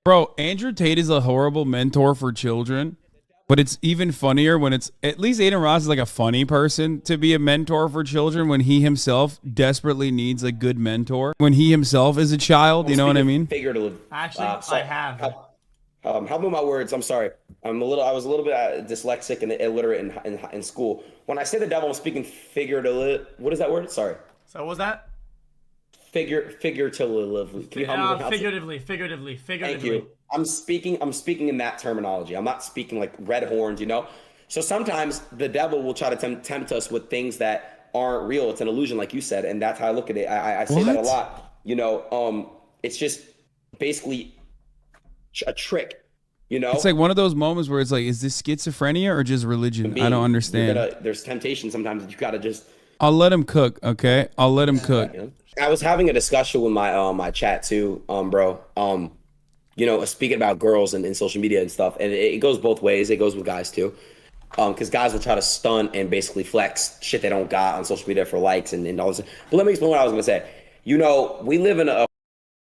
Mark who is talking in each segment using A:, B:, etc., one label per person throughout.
A: Bro, Andrew Tate is a horrible mentor for children, but it's even funnier when it's at least Adin Ross is like a funny person to be a mentor for children when he himself desperately needs a good mentor. When he himself is a child, you know what I mean?
B: Figuratively.
C: Actually, I have.
B: Help me with my words. I'm sorry. I was a little bit dyslexic and illiterate in school. When I say the devil, I'm speaking figuratively. What is that word? Sorry.
C: So what was that?
B: Figuratively. Can you help me?
C: Figuratively.
B: Thank you. I'm speaking in that terminology. I'm not speaking like red horns, you know? So sometimes the devil will try to tempt us with things that aren't real. It's an illusion, like you said, and that's how I look at it. I say that a lot. You know, it's just basically a trick, you know?
A: It's like one of those moments where it's like, is this schizophrenia or just religion? I don't understand.
B: There's temptation sometimes that you gotta just...
A: I'll let him cook, okay? I'll let him cook.
B: I was having a discussion with my my chat too, bro. You know, speaking about girls and social media and stuff, and it goes both ways. It goes with guys too, because guys will try to stunt and basically flex shit they don't got on social media for likes and all this. But let me explain what I was gonna say. You know, we live in a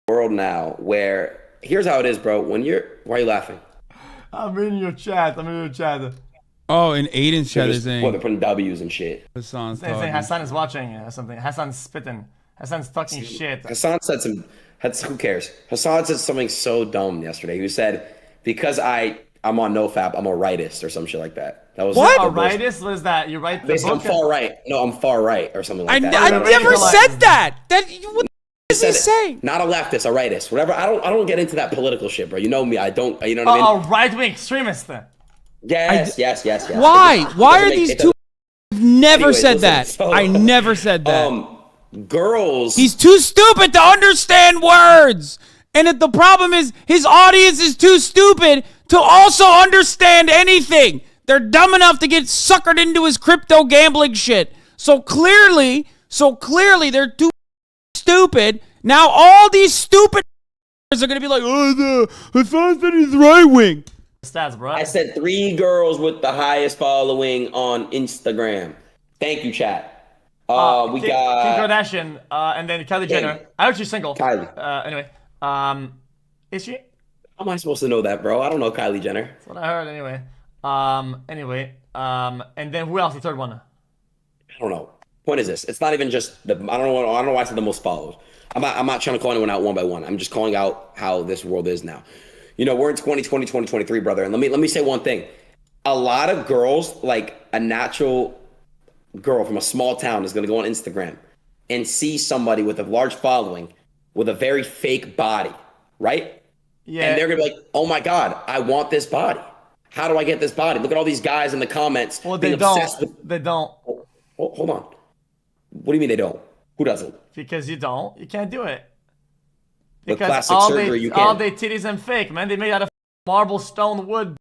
B: world now where here's how it is, bro. Why are you laughing?
C: I'm in your chat.
A: Oh, in Aiden's chat is saying.
B: Well, they're putting W's and shit.
A: Hasan's
C: saying Hasan is watching something. Hasan's spitting. Hasan's talking shit.
B: Hasan said who cares? Hasan said something so dumb yesterday. He said, because I'm on NoFap, I'm a rightist or some shit like that. That was
C: what? A rightist? What is that? You write the book?
B: I'm far right. No, I'm far right or something like that.
A: I never said that. What is he saying?
B: Not a leftist, a rightist. Whatever. I don't get into that political shit, bro. You know me. I don't. You know what I mean?
C: A right-wing extremist.
B: Yes.
A: Why? Why are these two? I've never said that. So, I never said that.
B: Girls.
A: He's too stupid to understand words. And the problem is his audience is too stupid to also understand anything. They're dumb enough to get suckered into his crypto gambling shit. So clearly they're too stupid. Now all these stupid are going to be like, oh, Hasan said he's right wing.
C: Stats, bro.
B: I said 3 girls with the highest following on Instagram. Thank you, chat. We got
C: Kim Kardashian, and then Kylie Jenner. I heard she's single.
B: Kylie.
C: Anyway, is she?
B: How am I supposed to know that, bro? I don't know Kylie Jenner.
C: That's what I heard. Anyway. And then who else? The third one.
B: I don't know. Point is this: it's not even just the. I don't know why I said the most followed. I'm not trying to call anyone out one by one. I'm just calling out how this world is now. You know, we're in 2020, 2023, brother. And let me say one thing. A lot of girls, like a natural girl from a small town, is going to go on Instagram and see somebody with a large following with a very fake body, right?
C: Yeah.
B: And they're going to be like, oh my God, I want this body. How do I get this body? Look at all these guys in the comments.
C: Well, they don't. They don't.
B: Hold on. What do you mean they don't? Who doesn't?
C: Because you don't. You can't do it.
B: With
C: Because
B: plastic surgery, you can.
C: all they titties and fake, man. They made out of marble, stone, wood,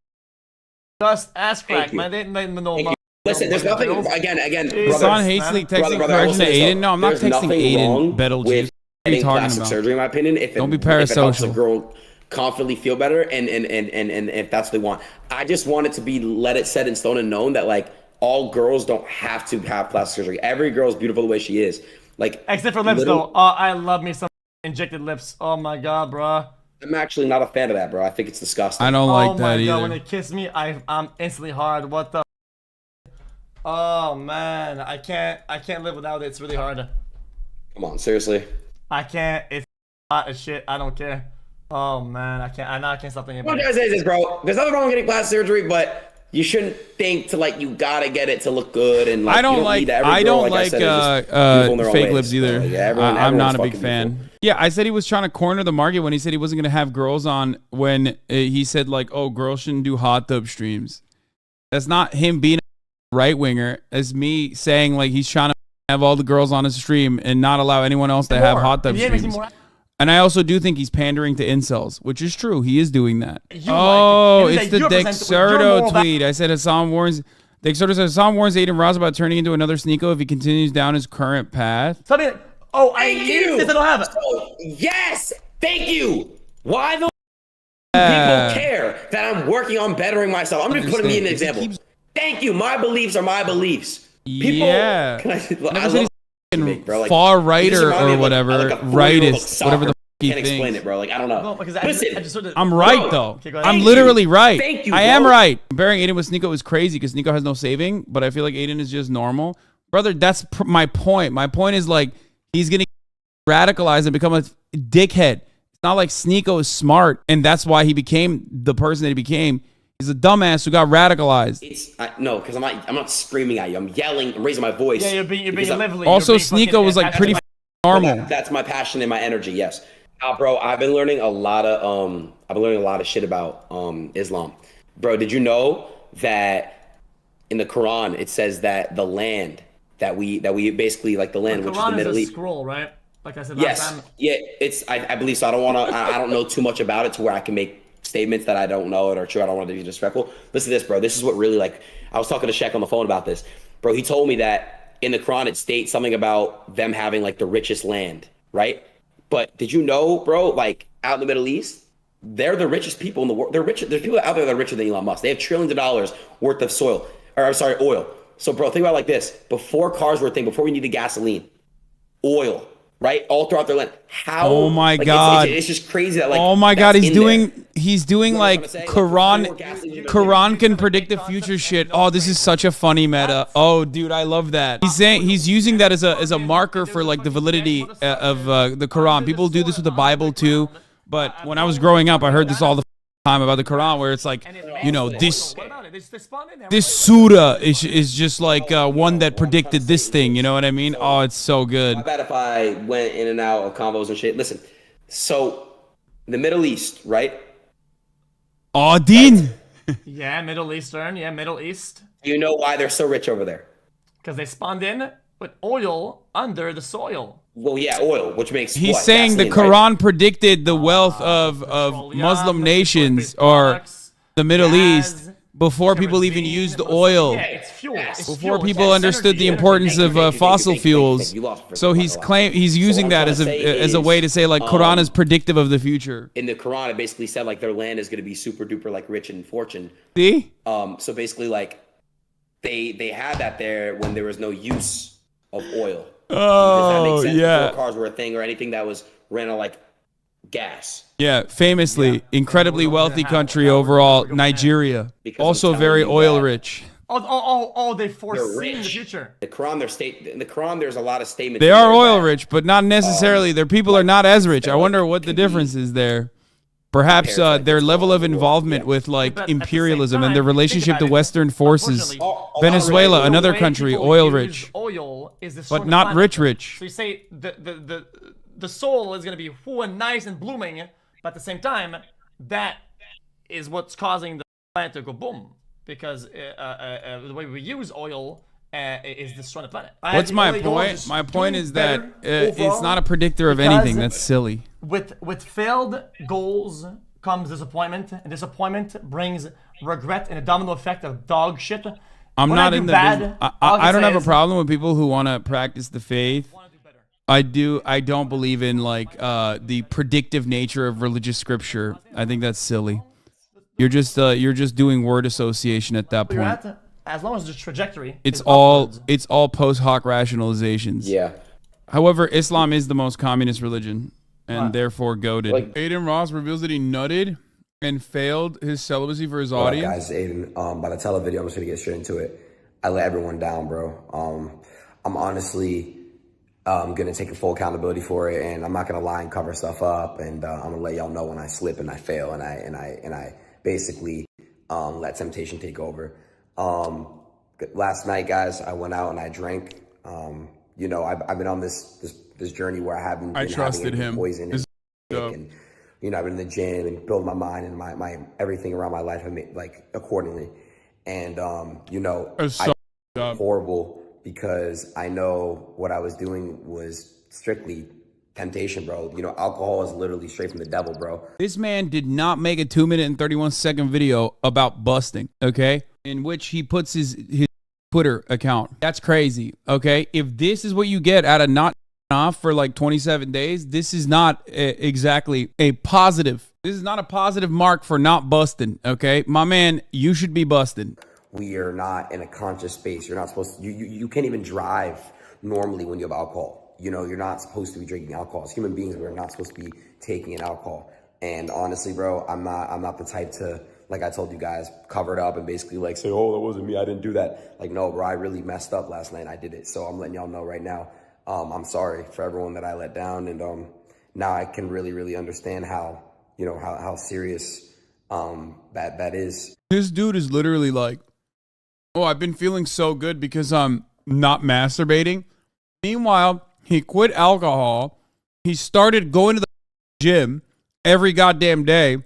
C: dust, ass crack, man. They no.
B: Listen, there's nothing. Again,
A: Hasan Hastily texting correction to Aiden. No, I'm not texting Aiden. Betelgeuse. What are you talking
B: plastic
A: about?
B: surgery, in my opinion.
A: Don't be
B: If it helps a
A: parasocial.
B: girl confidently feel better, and if that's what they want, I just want it to be let it set in stone and known that like all girls don't have to have plastic surgery. Every girl's beautiful the way she is. Like
C: except for lips, though. I love me some injected lips. Oh my God, bro.
B: I'm actually not a fan of that, bro. I think it's disgusting.
A: I don't like that
C: either. Oh my God, when
A: either.
C: they kiss me, I'm instantly hard. What the? Oh man, I can't live without it. It's really hard.
B: Come on, seriously.
C: I can't. It's hot as shit. I don't care. Oh man, I can't. I can't stop thinking about
B: What
C: it.
B: I say is this, bro. There's nothing wrong with getting plastic surgery, but you shouldn't think to like you gotta get it to look good and like,
A: I don't like fake lips either. I'm not a big fan. Yeah, I said he was trying to corner the market when he said he wasn't gonna have girls on when he said like, oh, girls shouldn't do hot tub streams. That's not him being a right winger. It's me saying like he's trying to have all the girls on his stream and not allow anyone else to have hot tub streams. And I also do think he's pandering to incels, which is true. He is doing that. It's the Dexerto tweet. I said Hasan warns. Dexerto said Hasan warns Adin Ross about turning into another Sneeko if he continues down his current path.
C: I need this. I don't have it.
B: So, yes, thank you. Why the people care that I'm working on bettering myself? I'm just putting me in an example. Thank you. My beliefs are my beliefs. People,
A: yeah.
B: I love
A: far righter or whatever, rightist, whatever the
B: can't explain it, bro. Like, I don't know.
C: No, because
B: Listen,
C: I just sort of,
A: I'm right,
C: Bro,
A: though.
C: okay, go ahead.
A: I'm
B: Thank
A: literally
B: you.
A: right.
B: Thank you,
A: I am
B: bro.
A: right. Comparing Aiden with Sneeko is crazy because Sneeko has no saving, but I feel like Aiden is just normal. Brother, that's my point. My point is, like, he's going to radicalize and become a dickhead. It's not like Sneeko is smart, and that's why he became the person that he became. He's a dumbass who got radicalized.
B: No, because I'm not screaming at you. I'm yelling. I'm raising my voice.
C: Yeah, you're being lively.
A: Also,
C: You're being
A: Sneeko was, like, pretty normal.
B: That's my passion and my energy. Yes, bro. I've been learning a lot of shit about Islam, bro. Did you know that in the Quran it says that the land that we basically, like, the land, which is the Middle East.
C: Scroll, right? Like I said last time.
B: Yeah, I believe so. I don't know too much about it to where I can make statements that I don't know it are true. I don't want to be disrespectful. Listen to this, bro. This is what really, like, I was talking to Shaq on the phone about this, bro. He told me that in the Quran it states something about them having, like, the richest land, right? But did you know, bro, like, out in the Middle East, they're the richest people in the world. They're richer. There's people out there that are richer than Elon Musk. They have trillions of dollars worth of oil. So, bro, think about it like this. Before cars were a thing, before we needed gasoline, oil, right? All throughout their land. How?
A: Oh my
B: like,
A: God.
B: It's just crazy that, like,
A: Oh my God, he's doing
B: You know what
A: like
B: I'm saying?
A: Quran can predict the future shit. Oh, this is such a funny meta. Oh, dude, I love that. He's using that as a marker for, like, the validity of the Quran. People do this with the Bible too, but when I was growing up, I heard this all the time about the Quran, where it's like, you know, this surah is just like one that predicted this thing. You know what I mean? Oh, it's so good.
B: I bet if I went in and out of combos and shit. Listen, so the Middle East, right?
A: Adin.
C: Yeah, Middle Eastern. Yeah, Middle East.
B: You know why they're so rich over there?
C: Because they spawned in with oil under the soil.
B: Well, yeah, oil, which makes
A: He's
B: what?
A: saying the
B: Gasoline,
A: Quran
B: right?
A: predicted the wealth of Muslim nations or the Middle East before people even used oil.
C: Yeah, it's fuel.
A: Before people understood the importance of fossil fuels. So he's using that as a way to say, like, Quran is predictive of the future.
B: In the Quran, it basically said, like, their land is going to be super duper, like, rich in fortune.
A: See?
B: So basically, like, they had that there when there was no use of oil. Does that make sense?
A: Yeah.
B: Before cars were a thing or anything that was ran on, like, gas.
A: Yeah, famously, incredibly wealthy country overall, Nigeria.
B: Because
A: Also
B: I'm
A: very
B: telling you
A: oil
B: that-
A: rich.
C: They foresee
B: rich.
C: the future.
B: The Quran, in the Quran, there's a lot of statements.
A: They
B: in
A: are
B: there
A: oil
B: that-
A: rich, but not necessarily. Their people are not as rich. I wonder what the difference is there. Perhaps their level of involvement with, like,
C: But at the same
A: imperialism and their
C: time,
A: relationship
C: think
A: to
C: about it.
A: Western forces.
C: Unfortunately,
A: Venezuela,
C: the
A: another
C: way
A: country,
C: people
A: oil
C: use
A: rich,
C: oil is
A: but
C: destroying the
A: not
C: planet.
A: rich.
C: So you say the soul is going to be full and nice and blooming, but at the same time, that is what's causing the planet to go boom, because the way we use oil is destroying the planet.
A: What's my point? My point is that it's not a predictor of anything. That's silly.
C: With failed goals comes disappointment, and disappointment brings regret and a domino effect of dog shit.
A: I'm
C: When
A: not
C: I
A: in
C: do
A: the
C: bad,
A: business.
C: all I
A: I don't
C: can
A: have
C: say
A: a
C: is,
A: problem with people who want to practice the faith.
C: wanna do better.
A: I don't believe in, like, the predictive nature of religious scripture. I think that's silly. You're just doing word association at that
C: You're
A: point.
C: at, as long as the trajectory
A: It's
C: is
A: all
C: upwards.
A: post hoc rationalizations.
B: Yeah.
A: However, Islam is the most communist religion and therefore goated.
B: Like-
A: Aiden Ross reveals that he nutted and failed his celibacy for his
D: What up,
A: audience.
D: guys? Aiden. By the tele video, I'm just gonna get straight into it. I let everyone down, bro. I'm honestly gonna take full accountability for it, and I'm not gonna lie and cover stuff up. And I'm gonna let y'all know when I slip and I fail, and I basically let temptation take over. Last night, guys, I went out and I drank. You know, I've been on this journey where I haven't.
A: I
D: been
A: trusted
D: having any
A: him.
D: Poison
A: This
D: and you know, I've been in the gym and build my mind and my everything around my life, I made, like, accordingly. And you know,
A: That's
D: I
A: so
D: felt horrible because I know what I was doing was strictly temptation, bro. You know, alcohol is literally straight from the devil, bro.
A: This man did not make a 2-minute and 31-second video about busting, okay? In which he puts his Twitter account. That's crazy, okay? If this is what you get out of not off for like 27 days, this is not exactly a positive. This is not a positive mark for not busting, okay? My man, you should be busting.
D: We are not in a conscious space. You're not supposed to, you can't even drive normally when you have alcohol. You know, you're not supposed to be drinking alcohol. As human beings, we're not supposed to be taking an alcohol. And honestly, bro, I'm not the type to, like I told you guys, cover it up and basically like say, oh, that wasn't me, I didn't do that. Like, no, bro, I really messed up last night. I did it. So I'm letting y'all know right now. I'm sorry for everyone that I let down. And now I can really understand how, you know, how serious that is.
A: This dude is literally like, oh, I've been feeling so good because I'm not masturbating. Meanwhile, he quit alcohol. He started going to the gym every goddamn day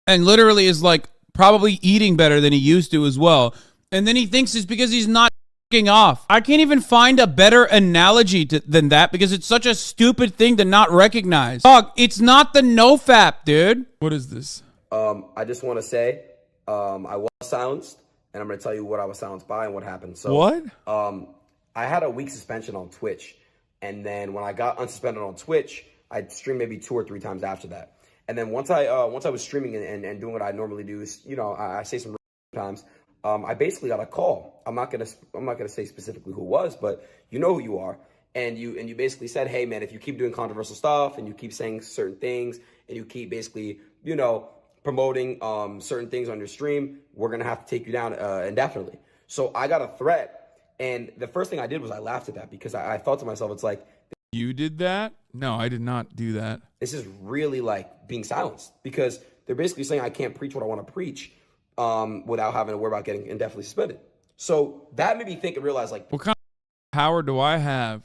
A: and literally is like probably eating better than he used to as well. And then he thinks it's because he's not f***ing off. I can't even find a better analogy than that because it's such a stupid thing to not recognize. Dog, it's not the nofap, dude. What is this?
D: I just want to say I was silenced, and I'm going to tell you what I was silenced by and what happened. So
A: what?
D: I had a week suspension on Twitch, and then when I got unsuspended on Twitch, I'd stream maybe 2 or 3 times after that. And then once I was streaming and doing what I normally do, is, you know, I say some times, I basically got a call. I'm not gonna say specifically who it was, but you know who you are. And you basically said, hey man, if you keep doing controversial stuff and you keep saying certain things and you keep basically, you know, promoting certain things on your stream, we're gonna have to take you down indefinitely. So I got a threat, and the first thing I did was I laughed at that because I thought to myself, it's like,
A: you did that? No, I did not do that.
D: this is really like being silenced, because they're basically saying I can't preach what I want to preach without having to worry about getting indefinitely suspended. So that made me think and realize, like,
A: What kind of power do I have,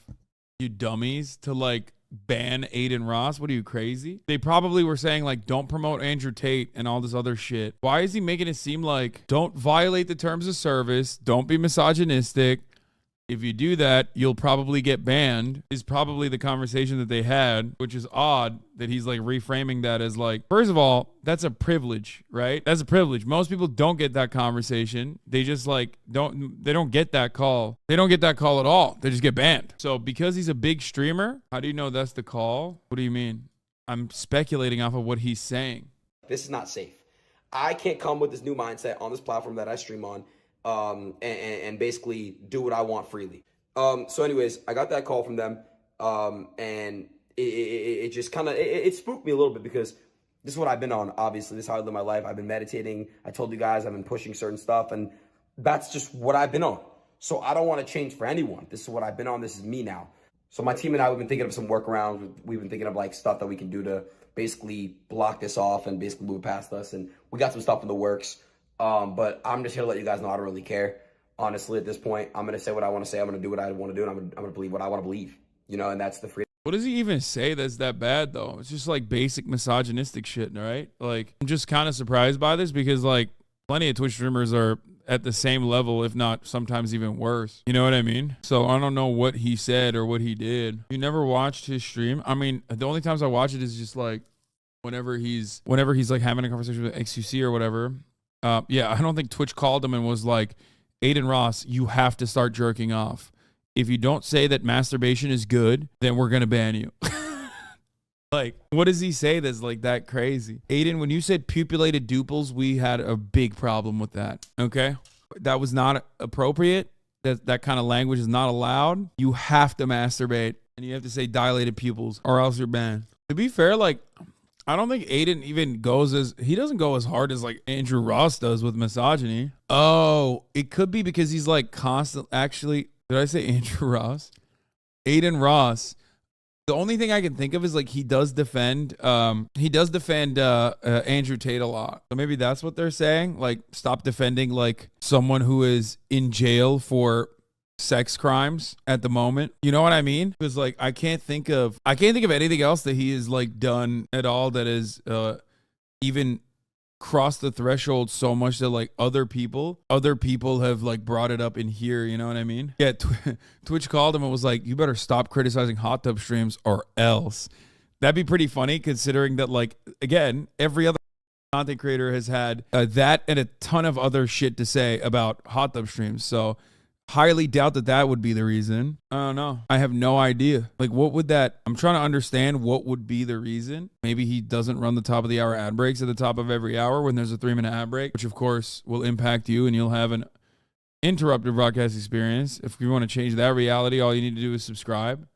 A: you dummies, to like ban Adin Ross? What are you, crazy? They probably were saying like, don't promote Andrew Tate and all this other shit. Why is he making it seem like don't violate the terms of service, don't be misogynistic? If you do that, you'll probably get banned, is probably the conversation that they had, which is odd that he's like reframing that as like, first of all, that's a privilege, right? That's a privilege. Most people don't get that conversation. They just like they don't get that call. They don't get that call at all. They just get banned. So because he's a big streamer, how do you know that's the call? What do you mean? I'm speculating off of what he's saying.
D: this is not safe. I can't come with this new mindset on this platform that I stream on and basically do what I want freely. So anyways, I got that call from them, and it just kind of, it spooked me a little bit, because this is what I've been on. Obviously, this is how I live my life. I've been meditating. I told you guys I've been pushing certain stuff, and that's just what I've been on. So I don't want to change for anyone. This is what I've been on. This is me now. So my team and I, we've been thinking of some workarounds. We've been thinking of like stuff that we can do to basically block this off and basically move past us. And we got some stuff in the works. But I'm just here to let you guys know I don't really care. Honestly, at this point, I'm going to say what I want to say. I'm going to do what I want to do. And I'm going to believe what I want to believe, you know, and that's the freedom.
A: What does he even say that's that bad, though? It's just like basic misogynistic shit, right? Like, I'm just kind of surprised by this, because like plenty of Twitch streamers are at the same level, if not sometimes even worse. You know what I mean? So I don't know what he said or what he did. You never watched his stream? I mean, the only times I watch it is just like whenever he's like having a conversation with XQC or whatever. Yeah, I don't think Twitch called him and was like, Adin Ross, you have to start jerking off. If you don't say that masturbation is good, then we're going to ban you. Like, what does he say that's like that crazy? Adin, when you said pupulated duples, we had a big problem with that. Okay? That was not appropriate. That kind of language is not allowed. You have to masturbate, and you have to say dilated pupils, or else you're banned. To be fair, like, I don't think Adin even he doesn't go as hard as like Andrew Ross does with misogyny. Oh, it could be because he's like actually, did I say Andrew Ross? Adin Ross. The only thing I can think of is like he does defend Andrew Tate a lot. So maybe that's what they're saying. Like, stop defending like someone who is in jail for sex crimes at the moment. You know what I mean? Because like I can't think of anything else that he has like done at all that is even crossed the threshold so much that like other people have like brought it up in here. You know what I mean? Yeah, Twitch called him and was like, you better stop criticizing hot tub streams or else. That'd be pretty funny, considering that like, again, every other content creator has had that and a ton of other shit to say about hot tub streams. So highly doubt that would be the reason. I don't know. I have no idea. Like, what would that... I'm trying to understand what would be the reason. Maybe he doesn't run the top of the hour ad breaks at the top of every hour when there's a 3-minute ad break, which of course will impact you and you'll have an interrupted broadcast experience. If you want to change that reality, all you need to do is subscribe.